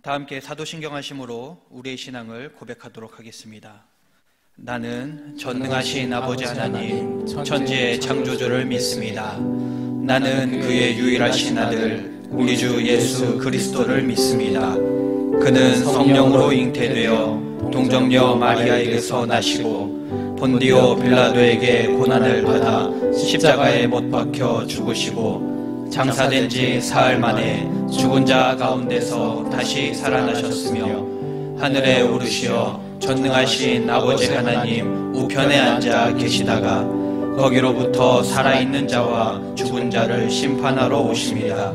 다 함께 사도신경하심으로 우리의 신앙을 고백하도록 하겠습니다. 나는 전능하신 아버지 하나님 천지의 창조주를 믿습니다. 나는 그의 유일하신 아들 우리 주 예수 그리스도를 믿습니다. 그는 성령으로 잉태되어 동정녀 마리아에게서 나시고 본디오 빌라도에게 고난을 받아 십자가에 못 박혀 죽으시고 장사된 지 사흘 만에 죽은 자 가운데서 다시 살아나셨으며 하늘에 오르시어 전능하신 아버지 하나님 우편에 앉아 계시다가 거기로부터 살아있는 자와 죽은 자를 심판하러 오십니다.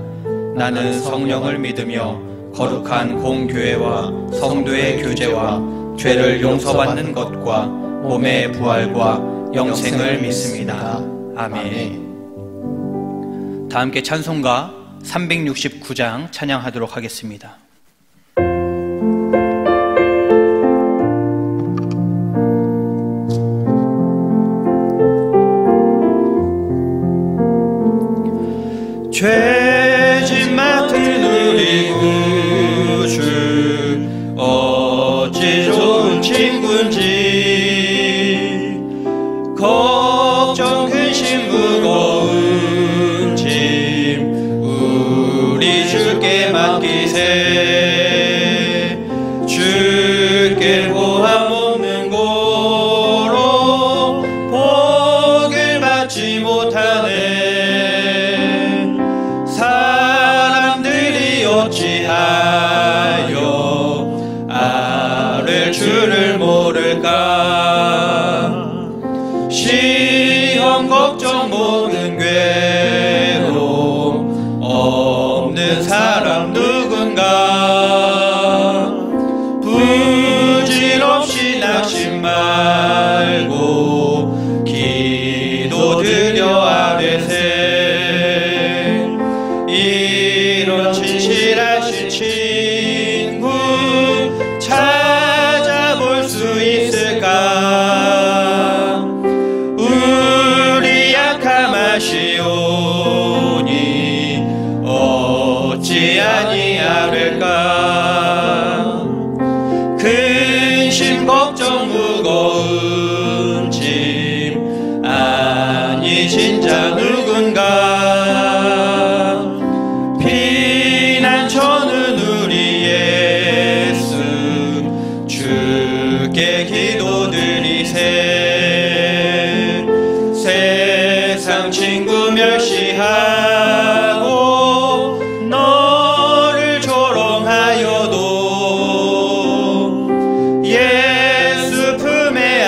나는 성령을 믿으며 거룩한 공교회와 성도의 교제와 죄를 용서받는 것과 몸의 부활과 영생을 믿습니다. 아멘. 다 함께 찬송가 369장 찬양하도록 하겠습니다. 죄짐 맡은 우리 구주 어찌 좋은 친구인지 걱정 근심 무거운 짐 우리 주께 맡기세. 주께 보함 없는 고로 복을 받지 못하네. 사람들이 어찌하여 아를 주를 모를까. 시험 걱정 모든 괴로움 없는 사람 누군가. 부질없이 낙심 말고 기도드려 아뢰세. 이런 진실하신 친구 찾아볼 수 있을까. 우리 약함하시오니 어찌 아니하릴까. 근심 걱정 무거운 짐 아니신 자 누군가. 피난처는 우리 예수 주께 기도드리세. 세상 친구 멸시하고 너를 조롱하여도 예수 품에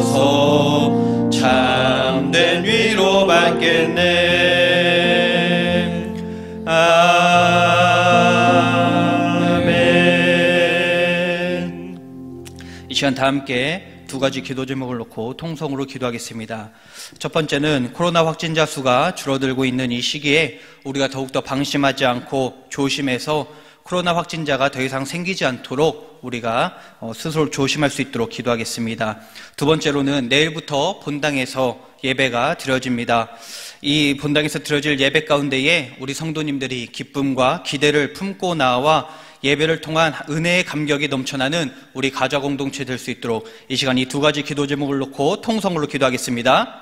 안기어서 참된 위로 받겠네. 아멘. 이 시간 다 함께 두 가지 기도 제목을 놓고 통성으로 기도하겠습니다. 첫 번째는 코로나 확진자 수가 줄어들고 있는 이 시기에 우리가 더욱더 방심하지 않고 조심해서 코로나 확진자가 더 이상 생기지 않도록 우리가 스스로 조심할 수 있도록 기도하겠습니다. 두 번째로는 내일부터 본당에서 예배가 드려집니다. 이 본당에서 드려질 예배 가운데에 우리 성도님들이 기쁨과 기대를 품고 나와 예배를 통한 은혜의 감격이 넘쳐나는 우리 가좌 공동체 될 수 있도록 이 시간 이 두 가지 기도 제목을 놓고 통성으로 기도하겠습니다.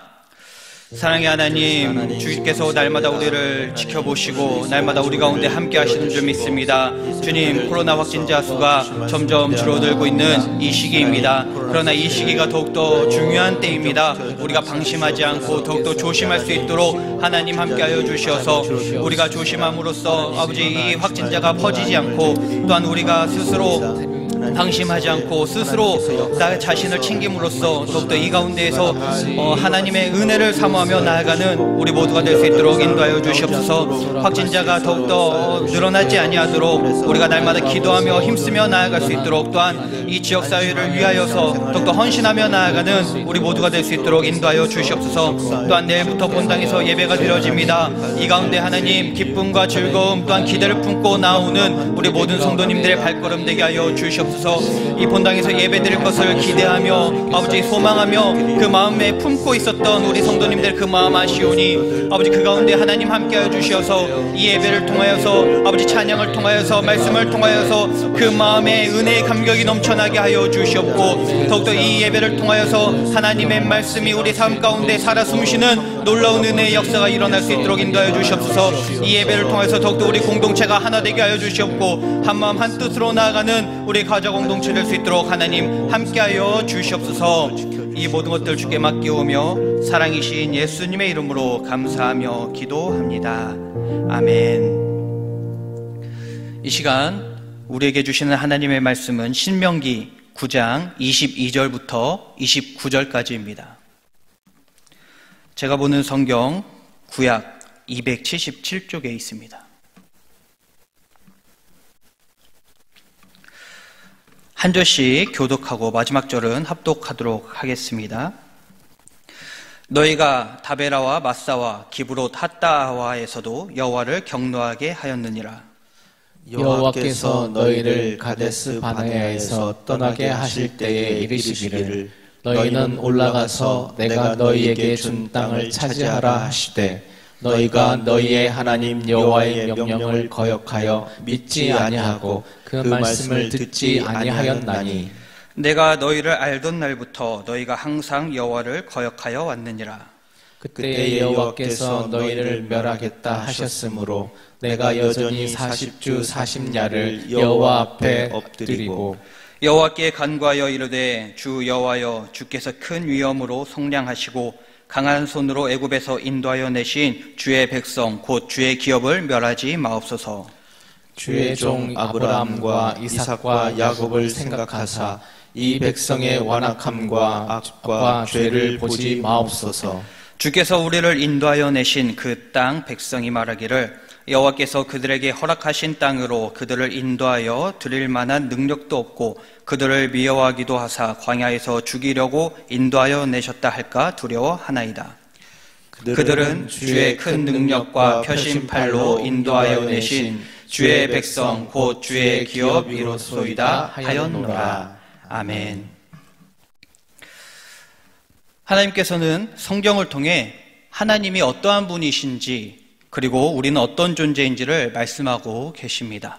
사랑의 하나님, 주께서 날마다 우리를 지켜보시고 날마다 우리 가운데 함께 하시는 줄 믿습니다. 주님, 코로나 확진자 수가 점점 줄어들고 있는 이 시기입니다. 그러나 이 시기가 더욱더 중요한 때입니다. 우리가 방심하지 않고 더욱더 조심할 수 있도록 하나님 함께하여 주셔서 우리가 조심함으로써 아버지 이 확진자가 퍼지지 않고 또한 우리가 스스로 방심하지 않고 스스로 나 자신을 챙김으로써 더욱더 이 가운데에서 하나님의 은혜를 사모하며 나아가는 우리 모두가 될 수 있도록 인도하여 주시옵소서. 확진자가 더욱더 늘어나지 아니하도록 우리가 날마다 기도하며 힘쓰며 나아갈 수 있도록 또한 이 지역사회를 위하여서 더욱더 헌신하며 나아가는 우리 모두가 될 수 있도록 인도하여 주시옵소서. 또한 내일부터 본당에서 예배가 드려집니다. 이 가운데 하나님 기쁨과 즐거움 또한 기대를 품고 나오는 우리 모든 성도님들의 발걸음 되게 하여 주시옵소서. 주시옵소서. 이 본당에서 예배드릴 것을 기대하며 아버지 소망하며 그 마음에 품고 있었던 우리 성도님들 그 마음 아시오니 아버지 그 가운데 하나님 함께하여 주시어서 이 예배를 통하여서 아버지 찬양을 통하여서 말씀을 통하여서 그 마음에 은혜의 감격이 넘쳐나게 하여 주시옵고 더욱더 이 예배를 통하여서 하나님의 말씀이 우리 삶 가운데 살아 숨쉬는 놀라운 은혜의 역사가 일어날 수 있도록 인도하여 주시옵소서. 이 예배를 통해서 더욱더 우리 공동체가 하나 되게 하여 주시옵고 한마음 한뜻으로 나아가는 우리 가족 공동체 될 수 있도록 하나님 함께하여 주시옵소서. 이 모든 것들 주께 맡기오며 사랑이신 예수님의 이름으로 감사하며 기도합니다. 아멘. 이 시간 우리에게 주시는 하나님의 말씀은 신명기 9장 22절부터 29절까지입니다. 제가 보는 성경 구약 277쪽에 있습니다. 한 절씩 교독하고 마지막 절은 합독하도록 하겠습니다. 너희가 다베라와 마사와 기브롯 핫다와에서도 여호와를 경노하게 하였느니라. 여호와께서 너희를 가데스 바네아에서 떠나게 하실 때에 이르시기를 너희는 올라가서 내가 너희에게 준 땅을 차지하라 하시되 너희가 너희의 하나님 여호와의 명령을 거역하여 믿지 아니하고 그 말씀을 듣지 아니하였나니 내가 너희를 알던 날부터 너희가 항상 여호와를 거역하여 왔느니라. 그때 여호와께서 너희를 멸하겠다 하셨으므로 내가 여전히 40주 40야를 여호와 앞에 엎드리고 여호와께 간구하여 이르되 주 여호와여 주께서 큰 위엄으로 속량하시고 강한 손으로 애굽에서 인도하여 내신 주의 백성 곧 주의 기업을 멸하지 마옵소서. 주의 종 아브라함과 이삭과 야곱을 생각하사 이 백성의 완악함과 악과 죄를 보지 마옵소서. 주께서 우리를 인도하여 내신 그 땅 백성이 말하기를 여호와께서 그들에게 허락하신 땅으로 그들을 인도하여 드릴 만한 능력도 없고 그들을 미워하기도 하사 광야에서 죽이려고 인도하여 내셨다 할까 두려워하나이다. 그들은 주의 큰 능력과 펴신 팔로 인도하여 내신 주의 백성 곧 주의 기업이로소이다 하였노라. 아멘. 하나님께서는 성경을 통해 하나님이 어떠한 분이신지 그리고 우리는 어떤 존재인지를 말씀하고 계십니다.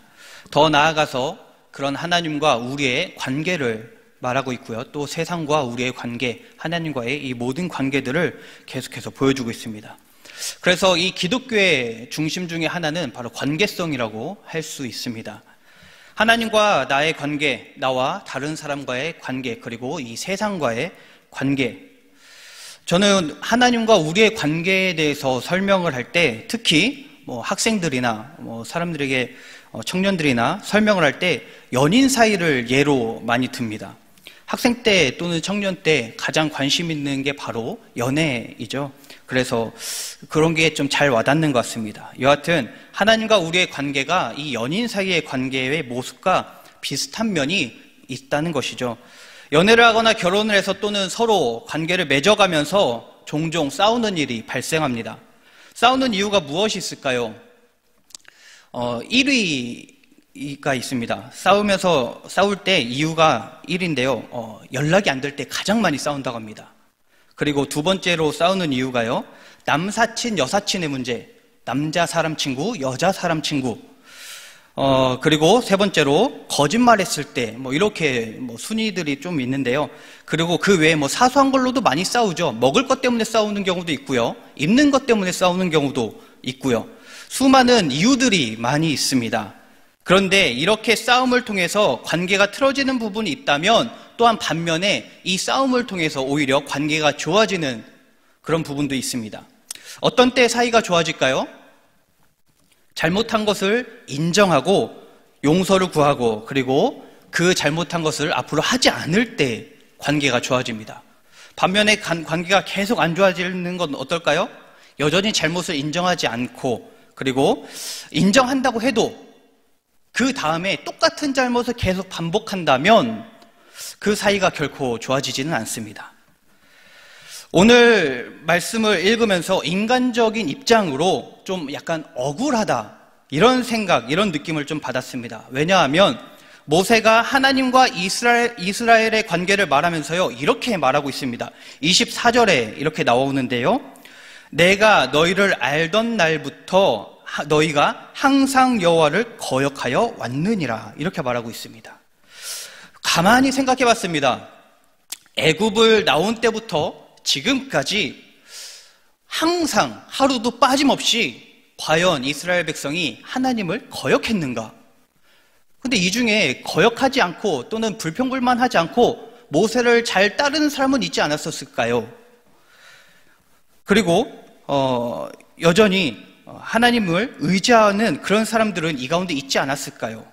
더 나아가서 그런 하나님과 우리의 관계를 말하고 있고요. 또 세상과 우리의 관계, 하나님과의 이 모든 관계들을 계속해서 보여주고 있습니다. 그래서 이 기독교의 중심 중에 하나는 바로 관계성이라고 할 수 있습니다. 하나님과 나의 관계, 나와 다른 사람과의 관계, 그리고 이 세상과의 관계. 저는 하나님과 우리의 관계에 대해서 설명을 할 때 특히 학생들이나 사람들에게 청년들이나 설명을 할 때 연인 사이를 예로 많이 듭니다. 학생 때 또는 청년 때 가장 관심 있는 게 바로 연애이죠. 그래서 그런 게 좀 잘 와닿는 것 같습니다. 여하튼 하나님과 우리의 관계가 이 연인 사이의 관계의 모습과 비슷한 면이 있다는 것이죠. 연애를 하거나 결혼을 해서 또는 서로 관계를 맺어가면서 종종 싸우는 일이 발생합니다. 싸우는 이유가 무엇이 있을까요? 1위가 있습니다. 싸울 때 이유가 1인데요. 연락이 안 될 때 가장 많이 싸운다고 합니다. 그리고 두 번째로 싸우는 이유가요. 남사친, 여사친의 문제. 남자 사람 친구, 여자 사람 친구. 그리고 세 번째로 거짓말했을 때 이렇게 순위들이 좀 있는데요. 그리고 그 외에 사소한 걸로도 많이 싸우죠. 먹을 것 때문에 싸우는 경우도 있고요. 입는 것 때문에 싸우는 경우도 있고요. 수많은 이유들이 많이 있습니다. 그런데 이렇게 싸움을 통해서 관계가 틀어지는 부분이 있다면 또한 반면에 이 싸움을 통해서 오히려 관계가 좋아지는 그런 부분도 있습니다. 어떤 때 사이가 좋아질까요? 잘못한 것을 인정하고 용서를 구하고 그리고 그 잘못한 것을 앞으로 하지 않을 때 관계가 좋아집니다. 반면에 관계가 계속 안 좋아지는 건 어떨까요? 여전히 잘못을 인정하지 않고 그리고 인정한다고 해도 그 다음에 똑같은 잘못을 계속 반복한다면 그 사이가 결코 좋아지지는 않습니다. 오늘 말씀을 읽으면서 인간적인 입장으로 좀 약간 억울하다 이런 생각, 이런 느낌을 좀 받았습니다. 왜냐하면 모세가 하나님과 이스라엘의 관계를 말하면서요, 이렇게 말하고 있습니다. 24절에 이렇게 나오는데요. 내가 너희를 알던 날부터 너희가 항상 여호와를 거역하여 왔느니라. 이렇게 말하고 있습니다. 가만히 생각해 봤습니다. 애굽을 나온 때부터 지금까지 항상 하루도 빠짐없이 과연 이스라엘 백성이 하나님을 거역했는가? 근데 이 중에 거역하지 않고 또는 불평불만하지 않고 모세를 잘 따르는 사람은 있지 않았었을까요? 그리고 여전히 하나님을 의지하는 그런 사람들은 이 가운데 있지 않았을까요?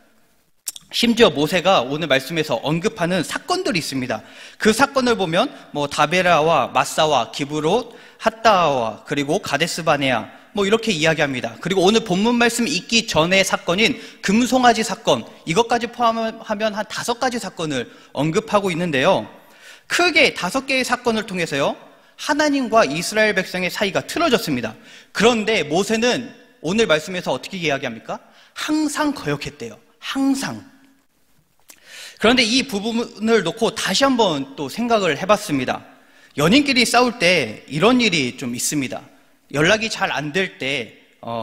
심지어 모세가 오늘 말씀에서 언급하는 사건들이 있습니다. 그 사건을 보면 다베라와 마사와 기브롯, 핫다와 그리고 가데스바네아 이렇게 이야기합니다. 그리고 오늘 본문 말씀 읽기 전의 사건인 금송아지 사건, 이것까지 포함하면 한 5가지 사건을 언급하고 있는데요. 크게 5개의 사건을 통해서요, 하나님과 이스라엘 백성의 사이가 틀어졌습니다. 그런데 모세는 오늘 말씀에서 어떻게 이야기합니까? 항상 거역했대요. 항상. 그런데 이 부분을 놓고 다시 한번 또 생각을 해봤습니다. 연인끼리 싸울 때 이런 일이 좀 있습니다. 연락이 잘 안 될 때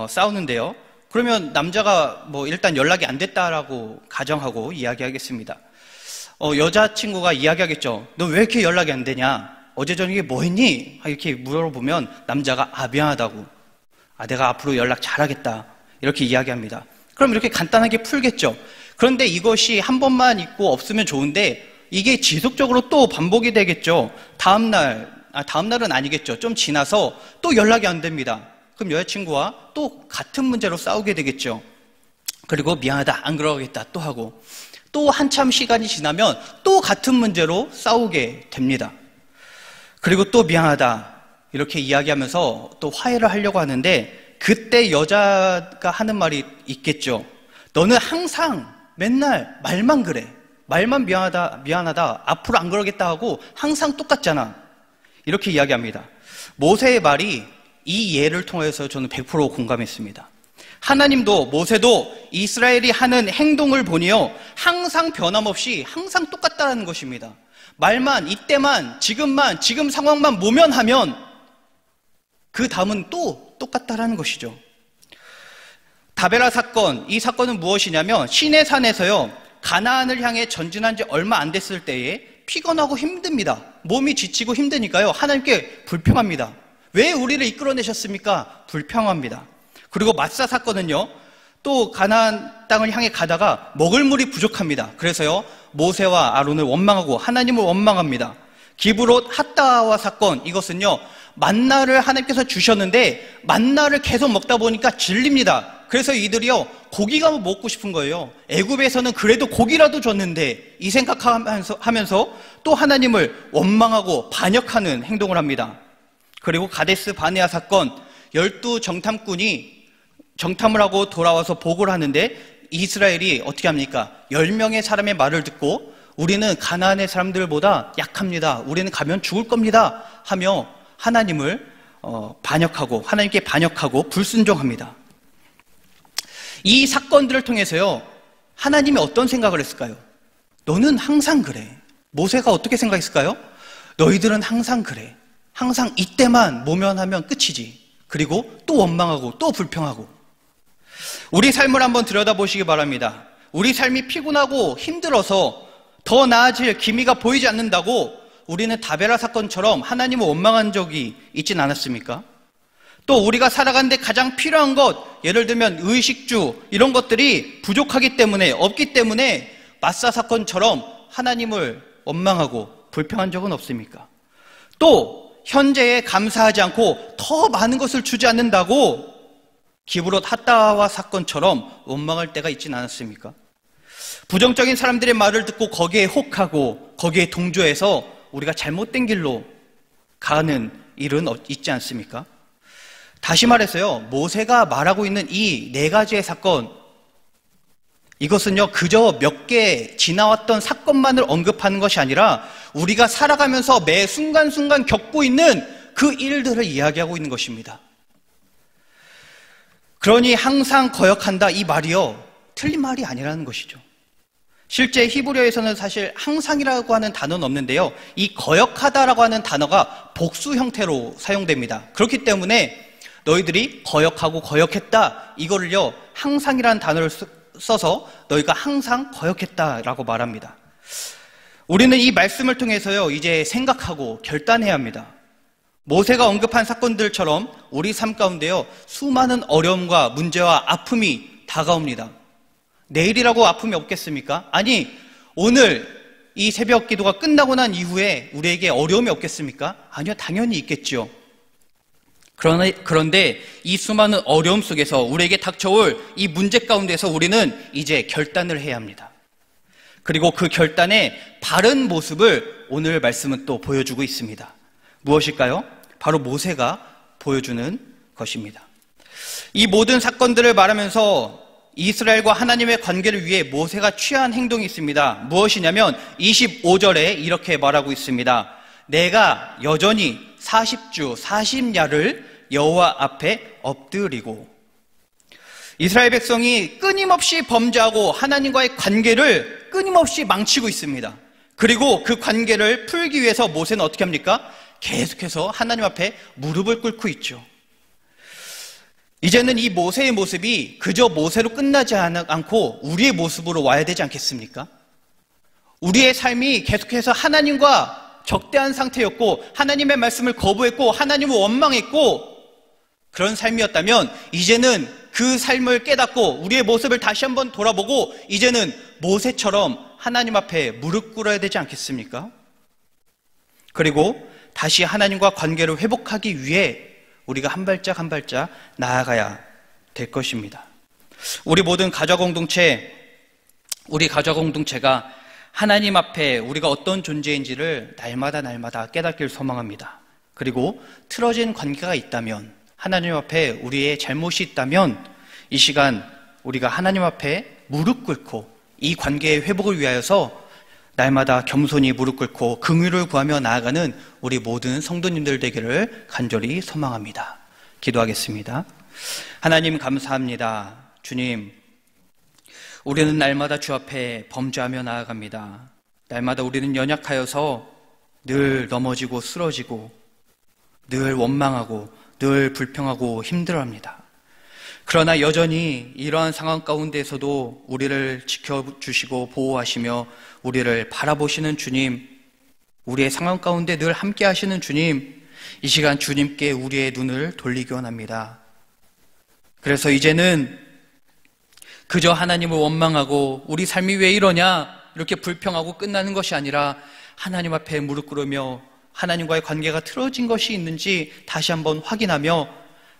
싸우는데요. 그러면 남자가 일단 연락이 안 됐다라고 가정하고 이야기하겠습니다. 여자친구가 이야기하겠죠. 너 왜 이렇게 연락이 안 되냐? 어제 저녁에 뭐 했니? 이렇게 물어보면 남자가 미안하다고, 내가 앞으로 연락 잘하겠다, 이렇게 이야기합니다. 그럼 이렇게 간단하게 풀겠죠. 그런데 이것이 한 번만 있고 없으면 좋은데 이게 지속적으로 또 반복이 되겠죠. 다음날은 아니겠죠. 좀 지나서 또 연락이 안 됩니다. 그럼 여자친구와 또 같은 문제로 싸우게 되겠죠. 그리고 미안하다, 안 그러겠다 또 하고, 또 한참 시간이 지나면 또 같은 문제로 싸우게 됩니다. 그리고 또 미안하다 이렇게 이야기하면서 또 화해를 하려고 하는데, 그때 여자가 하는 말이 있겠죠. 너는 항상 맨날 말만 그래. 말만 미안하다, 앞으로 안 그러겠다 하고 항상 똑같잖아. 이렇게 이야기합니다. 모세의 말이 이 예를 통해서 저는 100% 공감했습니다. 하나님도 모세도 이스라엘이 하는 행동을 보니요, 항상 변함없이 항상 똑같다는 것입니다. 말만, 이때만, 지금 상황만 모면하면 그 다음은 또 똑같다라는 것이죠. 다베라 사건, 이 사건은 무엇이냐면 시내산에서요, 가나안을 향해 전진한 지 얼마 안 됐을 때에 피곤하고 힘듭니다. 몸이 지치고 힘드니까요, 하나님께 불평합니다. 왜 우리를 이끌어내셨습니까? 불평합니다. 그리고 마사 사건은요, 또 가나안 땅을 향해 가다가 먹을 물이 부족합니다. 그래서요, 모세와 아론을 원망하고 하나님을 원망합니다. 기브롯 핫다와 사건, 이것은요, 만나를 하나님께서 주셨는데 만나를 계속 먹다 보니까 질립니다. 그래서 이들이요, 고기가 먹고 싶은 거예요. 애굽에서는 그래도 고기라도 줬는데, 이 생각하면서 또 하나님을 원망하고 반역하는 행동을 합니다. 그리고 가데스 바네아 사건, 12 정탐꾼이 정탐을 하고 돌아와서 보고를 하는데 이스라엘이 어떻게 합니까? 10명의 사람의 말을 듣고 우리는 가나안의 사람들보다 약합니다. 우리는 가면 죽을 겁니다. 하며 하나님을 반역하고, 하나님께 반역하고 불순종합니다. 이 사건들을 통해서요, 하나님이 어떤 생각을 했을까요? 너는 항상 그래. 모세가 어떻게 생각했을까요? 너희들은 항상 그래. 항상 이때만 모면하면 끝이지. 그리고 또 원망하고 또 불평하고. 우리 삶을 한번 들여다보시기 바랍니다. 우리 삶이 피곤하고 힘들어서 더 나아질 기미가 보이지 않는다고 우리는 다베라 사건처럼 하나님을 원망한 적이 있진 않았습니까? 또 우리가 살아가는데 가장 필요한 것, 예를 들면 의식주, 이런 것들이 부족하기 때문에, 없기 때문에 마사 사건처럼 하나님을 원망하고 불평한 적은 없습니까? 또 현재에 감사하지 않고 더 많은 것을 주지 않는다고 기브롯 핫다와 사건처럼 원망할 때가 있진 않았습니까? 부정적인 사람들의 말을 듣고 거기에 혹하고 거기에 동조해서 우리가 잘못된 길로 가는 일은 있지 않습니까? 다시 말해서요, 모세가 말하고 있는 이 4가지의 사건, 이것은요, 그저 몇 개 지나왔던 사건만을 언급하는 것이 아니라 우리가 살아가면서 매 순간순간 겪고 있는 그 일들을 이야기하고 있는 것입니다. 그러니 항상 거역한다, 이 말이요, 틀린 말이 아니라는 것이죠. 실제 히브리어에서는 사실 항상이라고 하는 단어는 없는데요. 이 거역하다라고 하는 단어가 복수 형태로 사용됩니다. 그렇기 때문에 너희들이 거역하고 거역했다, 이거를요 항상이라는 단어를 써서 너희가 항상 거역했다라고 말합니다. 우리는 이 말씀을 통해서요 이제 생각하고 결단해야 합니다. 모세가 언급한 사건들처럼 우리 삶 가운데요 수많은 어려움과 문제와 아픔이 다가옵니다. 내일이라고 아픔이 없겠습니까? 아니, 오늘 이 새벽 기도가 끝나고 난 이후에 우리에게 어려움이 없겠습니까? 아니요, 당연히 있겠죠. 그런데 이 수많은 어려움 속에서 우리에게 닥쳐올 이 문제 가운데서 우리는 이제 결단을 해야 합니다. 그리고 그 결단의 바른 모습을 오늘 말씀은 또 보여주고 있습니다. 무엇일까요? 바로 모세가 보여주는 것입니다. 이 모든 사건들을 말하면서 이스라엘과 하나님의 관계를 위해 모세가 취한 행동이 있습니다. 무엇이냐면 25절에 이렇게 말하고 있습니다. 내가 여전히 40주 40야를 여호와 앞에 엎드리고, 이스라엘 백성이 끊임없이 범죄하고 하나님과의 관계를 끊임없이 망치고 있습니다. 그리고 그 관계를 풀기 위해서 모세는 어떻게 합니까? 계속해서 하나님 앞에 무릎을 꿇고 있죠. 이제는 이 모세의 모습이 그저 모세로 끝나지 않고 우리의 모습으로 와야 되지 않겠습니까? 우리의 삶이 계속해서 하나님과 적대한 상태였고 하나님의 말씀을 거부했고 하나님을 원망했고 그런 삶이었다면 이제는 그 삶을 깨닫고 우리의 모습을 다시 한번 돌아보고 이제는 모세처럼 하나님 앞에 무릎 꿇어야 되지 않겠습니까? 그리고 다시 하나님과 관계를 회복하기 위해 우리가 한 발짝 한 발짝 나아가야 될 것입니다. 우리 모든 가족 공동체가 하나님 앞에 우리가 어떤 존재인지를 날마다 깨닫기를 소망합니다. 그리고 틀어진 관계가 있다면, 하나님 앞에 우리의 잘못이 있다면 이 시간 우리가 하나님 앞에 무릎 꿇고 이 관계의 회복을 위하여서 날마다 겸손히 무릎 꿇고 긍휼을 구하며 나아가는 우리 모든 성도님들 되기를 간절히 소망합니다. 기도하겠습니다. 하나님 감사합니다. 주님, 우리는 날마다 주 앞에 범죄하며 나아갑니다. 날마다 우리는 연약하여서 늘 넘어지고 쓰러지고 늘 원망하고 늘 불평하고 힘들어합니다. 그러나 여전히 이러한 상황 가운데에서도 우리를 지켜주시고 보호하시며 우리를 바라보시는 주님, 우리의 상황 가운데 늘 함께 하시는 주님, 이 시간 주님께 우리의 눈을 돌리기 원합니다. 그래서 이제는 그저 하나님을 원망하고 우리 삶이 왜 이러냐 이렇게 불평하고 끝나는 것이 아니라 하나님 앞에 무릎 꿇으며 하나님과의 관계가 틀어진 것이 있는지 다시 한번 확인하며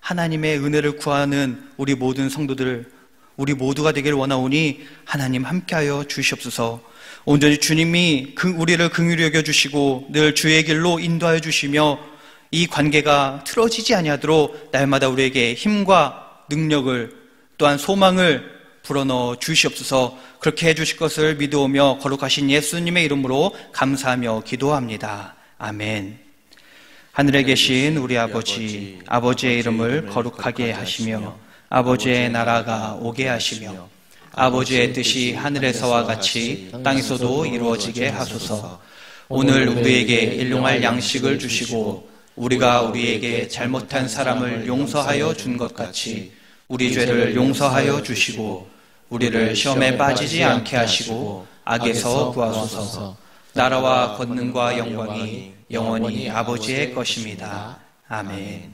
하나님의 은혜를 구하는 우리 모든 성도들, 우리 모두가 되기를 원하오니 하나님 함께하여 주시옵소서. 온전히 주님이 우리를 긍휼히 여겨주시고 늘 주의 길로 인도하여 주시며 이 관계가 틀어지지 아니하도록 날마다 우리에게 힘과 능력을 또한 소망을 불어넣어 주시옵소서. 그렇게 해주실 것을 믿어오며 거룩하신 예수님의 이름으로 감사하며 기도합니다. 아멘. 하늘에 계신 우리 아버지, 아버지의 이름을 거룩하게 하시며 아버지의 나라가 오게 하시며 아버지의 뜻이 하늘에서와 같이 땅에서도 이루어지게 하소서. 오늘 우리에게 일용할 양식을 주시고 우리가 우리에게 잘못한 사람을 용서하여 준 것 같이 우리 죄를 용서하여 주시고 우리를 시험에 빠지지 않게 하시고 악에서 구하소서. 나라와 권능과 영광이 영원히 아버지의 것입니다. 아멘.